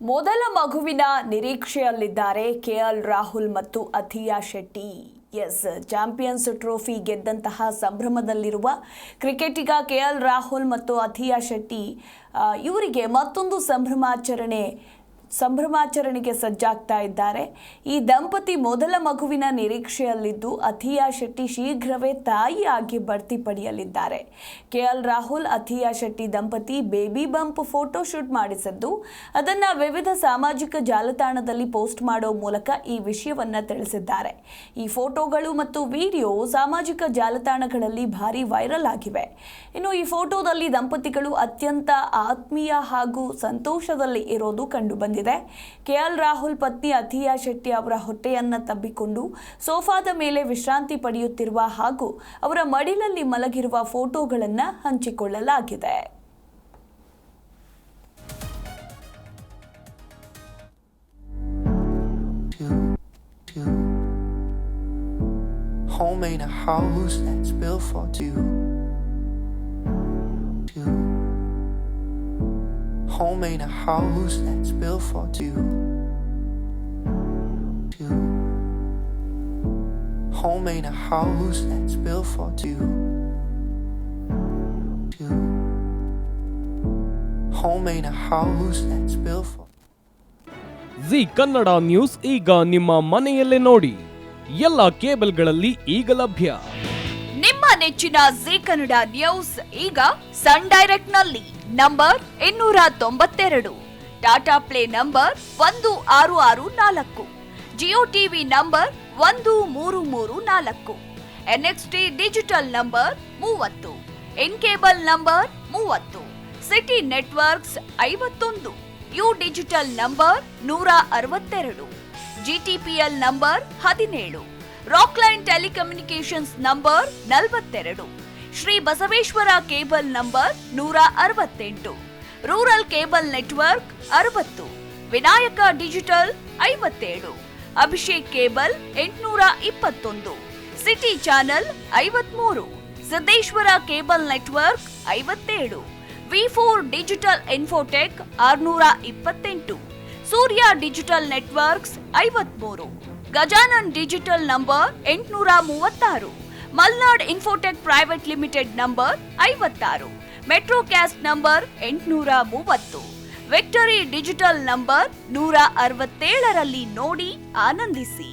ಮೊದಲ ಮಗುವಿನ ನಿರೀಕ್ಷೆಯಲ್ಲಿದ್ದಾರೆ ಕೆಎಲ್ ರಾಹುಲ್ ಮತ್ತು ಅಥಿಯಾ ಶೆಟ್ಟಿ. ಚಾಂಪಿಯನ್ಸ್ ಟ್ರೋಫಿ ಗೆದ್ದಂತಹ ಸಂಭ್ರಮದಲ್ಲಿರುವ ಕ್ರಿಕೆಟಿಗ ಕೆಎಲ್ ರಾಹುಲ್ ಮತ್ತು ಅಥಿಯಾ ಶೆಟ್ಟಿ ಇವರಿಗೆ ಮತ್ತೊಂದು ಸಂಭ್ರಮಾಚರಣೆಗೆ ಸಜ್ಜಾಗ್ತಾ ಇದ್ದಾರೆ. ಈ ದಂಪತಿ ಮೊದಲ ಮಗುವಿನ ನಿರೀಕ್ಷೆಯಲ್ಲಿದ್ದು ಅಥಿಯಾ ಶೆಟ್ಟಿ ಶೀಘ್ರವೇ ತಾಯಿಯಾಗಿ ಬಡ್ತಿ ಪಡೆಯಲಿದ್ದಾರೆ. ಕೆಎಲ್ ರಾಹುಲ್ ಅಥಿಯಾ ಶೆಟ್ಟಿ ದಂಪತಿ ಬೇಬಿ ಬಂಪ್ ಫೋಟೋ ಶೂಟ್ ಮಾಡಿಸಿದ್ದು ಅದನ್ನ ವಿವಿಧ ಸಾಮಾಜಿಕ ಜಾಲತಾಣದಲ್ಲಿ ಪೋಸ್ಟ್ ಮಾಡೋ ಮೂಲಕ ಈ ವಿಷಯವನ್ನ ತಿಳಿಸಿದ್ದಾರೆ. ಈ ಫೋಟೋಗಳು ಮತ್ತು ವಿಡಿಯೋ ಸಾಮಾಜಿಕ ಜಾಲತಾಣಗಳಲ್ಲಿ ಭಾರಿ ವೈರಲ್ ಆಗಿವೆ. ಇನ್ನು ಈ ಫೋಟೋದಲ್ಲಿ ದಂಪತಿಗಳು ಅತ್ಯಂತ ಆತ್ಮೀಯ ಹಾಗೂ ಸಂತೋಷದಲ್ಲಿ ಇರೋದು ಕಂಡು ಬಂದಿದೆ. ಕೆಎಲ್ ರಾಹುಲ್ ಪತ್ನಿ ಅಥಿಯಾ ಶೆಟ್ಟಿ ಅವರ ಹೊಟ್ಟೆಯನ್ನ ತಬ್ಬಿಕೊಂಡು ಸೋಫಾದ ಮೇಲೆ ವಿಶ್ರಾಂತಿ ಪಡೆಯುತ್ತಿರುವ ಹಾಗೂ ಅವರ ಮಡಿಲಲ್ಲಿ ಮಲಗಿರುವ ಫೋಟೋಗಳನ್ನು ಹಂಚಿಕೊಳ್ಳಲಾಗಿದೆ. Home ain't a house that's built for two. Home ain't a house that's built for two. Home ain't a house that's built for two. Home ain't a house that's built for. Zee Kannada news ಈಗ ನಿಮ್ಮ ಮನೆಯಲ್ಲೇ ನೋಡಿ. ಎಲ್ಲ ಕೇಬಲ್ಗಳಲ್ಲಿ ಈಗ ಲಭ್ಯ. ನಿಮ್ಮ ನೆಚ್ಚಿನ ಜೀ ಕನ್ನಡ ನ್ಯೂಸ್ ಈಗ ಸನ್ ಡೈರೆಕ್ಟ್ ನಲ್ಲಿ number 292, Tata Play number 1664, Jio TV number 1334, NXT digital number 30, In cable number 30, City Networks 51, U digital number 162, GTPL number 17, Rockline telecommunications number 42, Shri Basaveshwara cable number 168, rural cable network 60, Vinayaka digital 57, Abhishek cable 821, City channel 53, Siddeshwara cable network 57, ವಿ4 digital Infotech 628, Surya digital networks 53, Gajanan digital number 836, Malnad Infotech private limited number 56, Metrocast number 830, Victory digital number 167ರಲ್ಲಿ ನೋಡಿ ಆನಂದಿಸಿ.